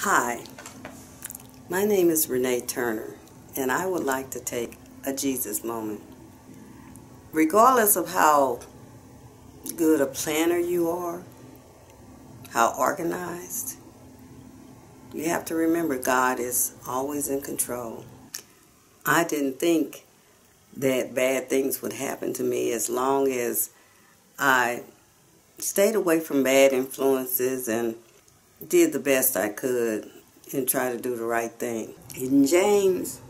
Hi, my name is Renee Turner, and I would like to take a Jesus moment. Regardless of how good a planner you are, how organized, you have to remember God is always in control. I didn't think that bad things would happen to me as long as I stayed away from bad influences and did the best I could and try to do the right thing. In James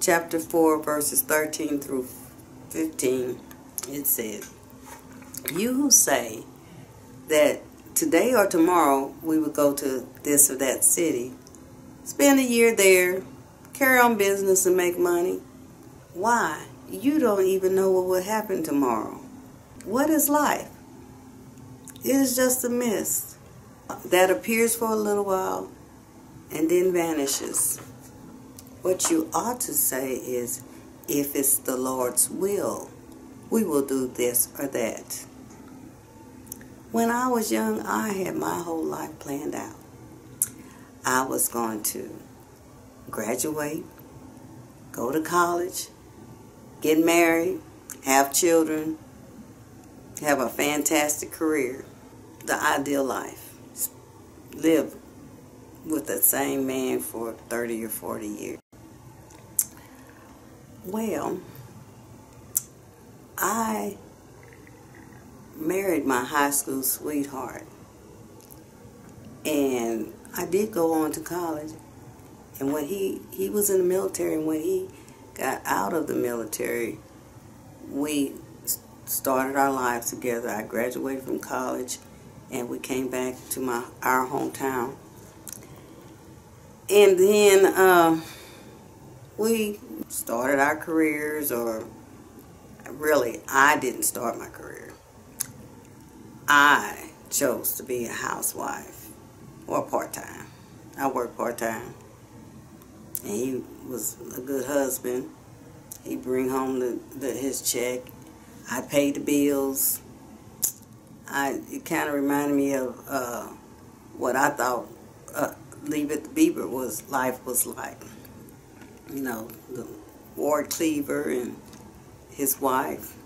chapter 4 verses 13 through 15, it said, "You who say that today or tomorrow we will go to this or that city, spend a year there, carry on business and make money, why? You don't even know what will happen tomorrow. What is life? It is just a mist that appears for a little while and then vanishes. What you ought to say is, if it's the Lord's will, we will do this or that." When I was young, I had my whole life planned out. I was going to graduate, go to college, get married, have children, have a fantastic career, the ideal life. Live with the same man for 30 or 40 years. Well, I married my high school sweetheart, and I did go on to college. And when he was in the military, and when he got out of the military, we started our lives together. I graduated from college, and we came back to our hometown. And then we started our careers, or really, I didn't start my career. I chose to be a housewife, or part-time. I worked part-time. And he was a good husband. He'd bring home his check. I paid the bills. It kind of reminded me of what I thought Leave It to Beaver life was like. You know, the Ward Cleaver and his wife.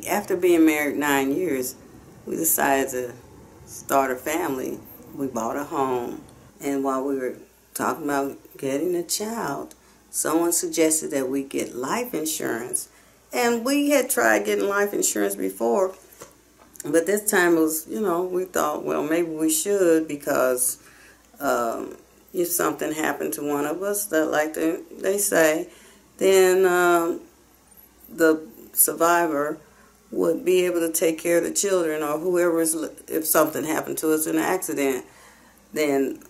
After being married 9 years, we decided to start a family. We bought a home, and while we were talking about getting a child, someone suggested that we get life insurance. And we had tried getting life insurance before, but this time it was, we thought, well, maybe we should, because if something happened to one of us, they say, then the survivor would be able to take care of the children, or if something happened to us in an accident, then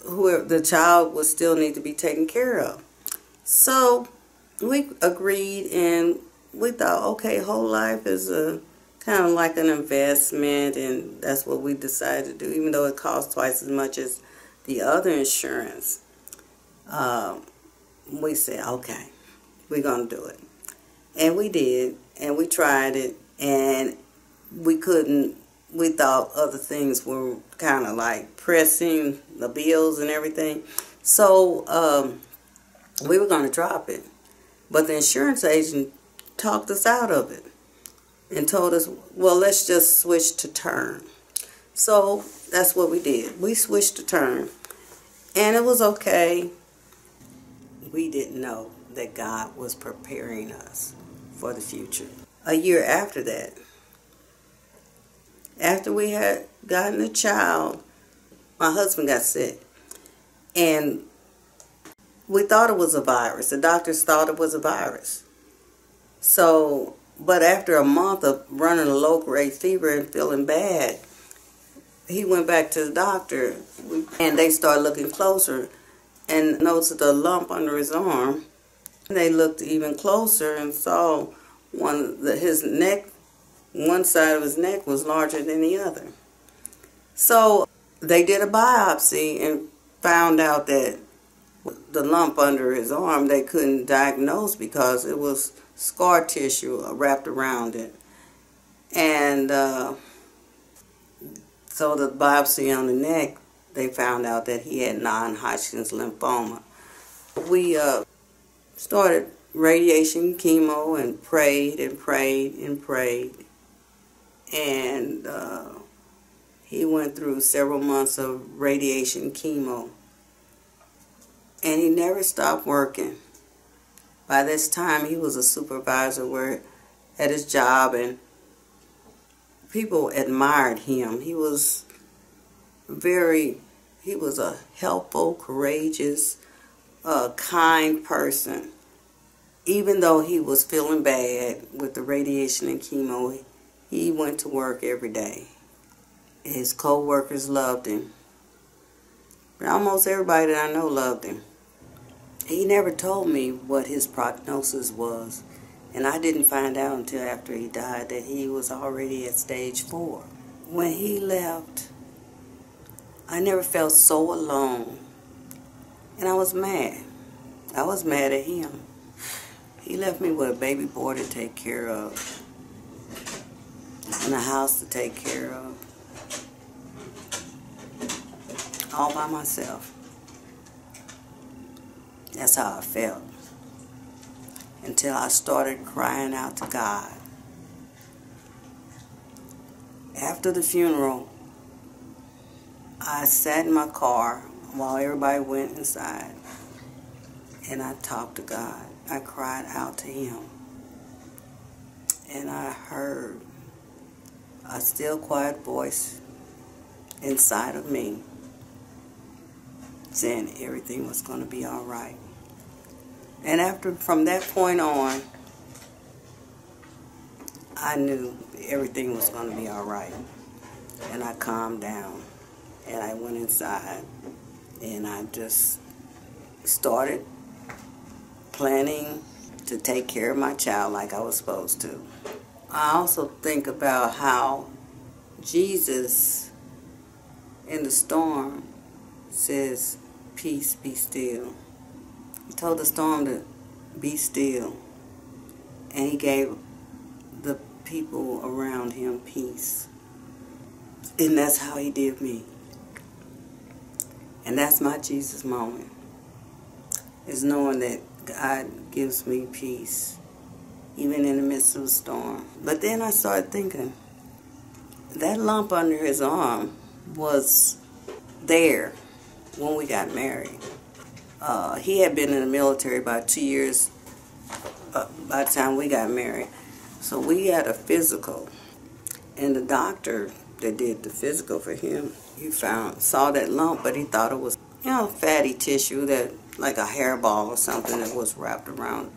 the child would still need to be taken care of. So we agreed, and we thought, okay, whole life is kind of like an investment, and that's what we decided to do, even though it costs twice as much as the other insurance. We said, okay, we're going to do it. And we did, and we tried it, and we couldn't. We thought other things were kind of like pressing the bills and everything. So we were going to drop it. But the insurance agent talked us out of it and told us, well, let's just switch to term. So that's what we did. We switched to term, and it was okay. We didn't know that God was preparing us for the future. A year after that, after we had gotten a child, my husband got sick, and we thought it was a virus. The doctors thought it was a virus. So, but after a month of running a low-grade fever and feeling bad, he went back to the doctor, and they started looking closer and noticed the lump under his arm. They looked even closer and saw his neck, one side of his neck was larger than the other. So they did a biopsy and found out that the lump under his arm they couldn't diagnose because it was scar tissue wrapped around it. And So the biopsy on the neck, they found out that he had non-Hodgkin's lymphoma. We started radiation, chemo, and prayed and prayed and prayed. And he went through several months of radiation, chemo. And he never stopped working. By this time, he was a supervisor at his job, and people admired him. He was a helpful, courageous, kind person. Even though he was feeling bad with the radiation and chemo, he went to work every day. His co-workers loved him. But almost everybody that I know loved him. He never told me what his prognosis was, and I didn't find out until after he died that he was already at stage 4. When he left, I never felt so alone, and I was mad. I was mad at him. He left me with a baby boy to take care of, and a house to take care of, all by myself. That's how I felt, until I started crying out to God. After the funeral, I sat in my car while everybody went inside, and I talked to God. I cried out to Him, and I heard a still quiet voice inside of me saying everything was going to be all right. And from that point on, I knew everything was going to be all right. And I calmed down, and I went inside, and I just started planning to take care of my child like I was supposed to. I also think about how Jesus in the storm says, "Peace, be still." He told the storm to be still, and He gave the people around Him peace. And that's how He did me. And that's my Jesus moment, is knowing that God gives me peace, even in the midst of a storm. But then I started thinking, that lump under His arm was there when we got married. He had been in the military about 2 years by the time we got married. So we had a physical, and the doctor that did the physical for him, he saw that lump, but he thought it was, fatty tissue, that like a hairball or something that was wrapped around.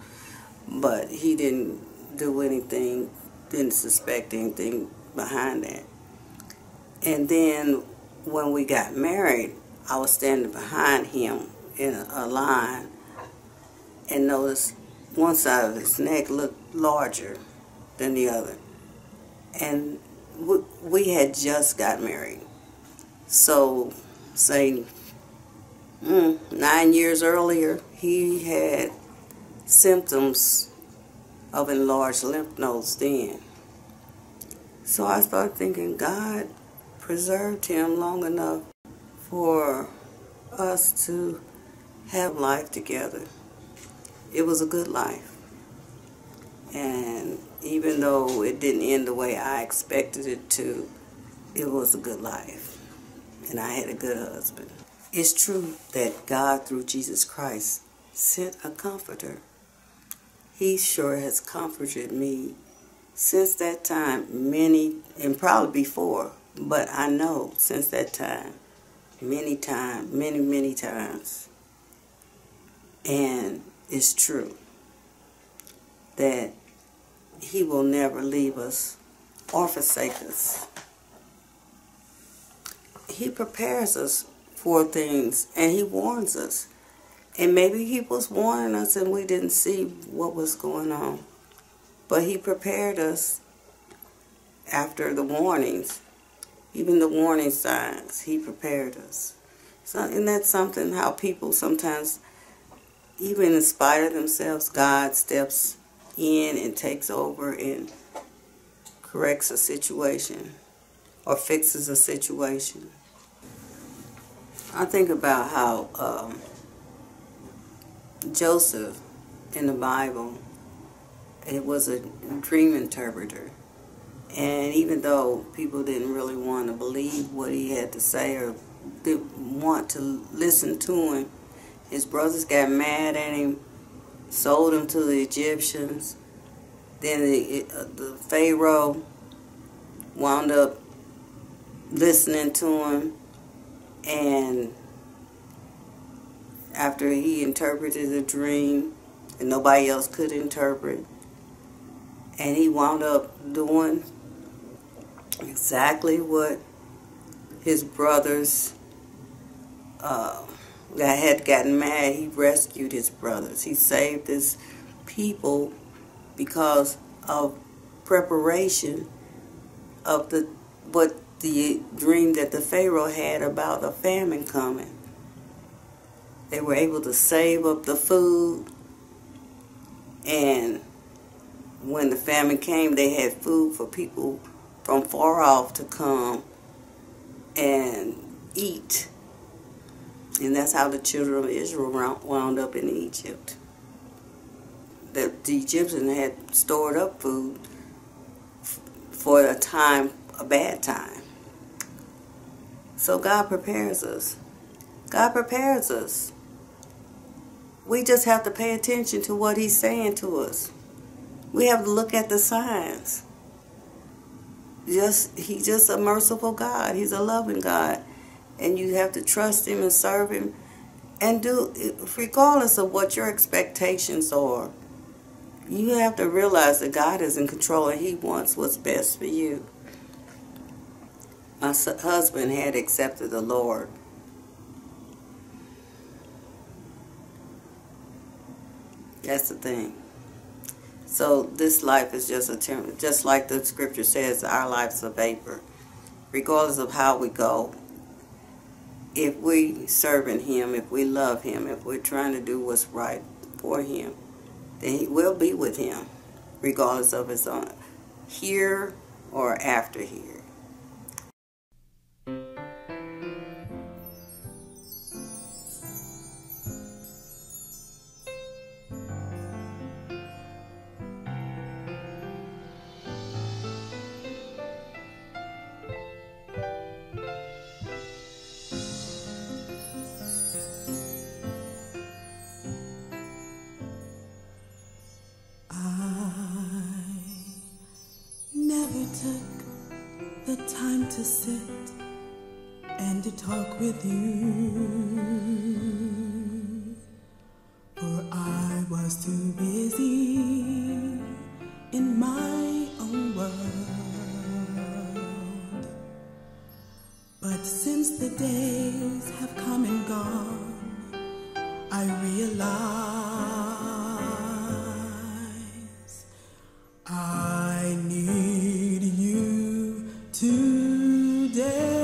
But he didn't do anything, didn't suspect anything behind that. And then when we got married, I was standing behind him in a line and noticed one side of his neck looked larger than the other. And we had just got married. So, say 9 years earlier, he had symptoms of enlarged lymph nodes then. So I started thinking, God preserved him long enough for us to have life together. It was a good life. And even though it didn't end the way I expected it to, it was a good life. And I had a good husband. It's true that God, through Jesus Christ, sent a comforter. He sure has comforted me since that time, and probably before, but I know since that time, many times. And it's true that He will never leave us or forsake us. He prepares us for things, and He warns us. And maybe He was warning us and we didn't see what was going on. But He prepared us after the warnings, even the warning signs. He prepared us. So, and that's something, how people sometimes, even in spite of themselves, God steps in and takes over and corrects a situation. or fixes a situation. I think about how Joseph in the Bible, it was a dream interpreter. And even though people didn't really want to believe what he had to say or didn't want to listen to him, his brothers got mad at him, sold him to the Egyptians. Then the Pharaoh wound up listening to him, and after he interpreted the dream and nobody else could interpret, and he wound up doing exactly what his brothers that had gotten mad. He rescued his brothers. He saved his people because of preparation of the dream that the Pharaoh had about a famine coming. They were able to save up the food, and when the famine came, they had food for people from far off to come and eat. And that's how the children of Israel wound up in Egypt. The Egyptians had stored up food for a bad time. So God prepares us. God prepares us. We just have to pay attention to what He's saying to us. We have to look at the signs. He's just a merciful God. He's a loving God. And you have to trust Him and serve Him. And regardless of what your expectations are, you have to realize that God is in control and He wants what's best for you. My husband had accepted the Lord. That's the thing. So this life is just like the scripture says, our life's a vapor. Regardless of how we go, if we serving Him, if we love Him, if we're trying to do what's right for Him, then He will be with Him, regardless of it's on here or after here. Took the time to sit and to talk with you, for I was too busy in my own world. But since the days have come and gone, I realize I need you today.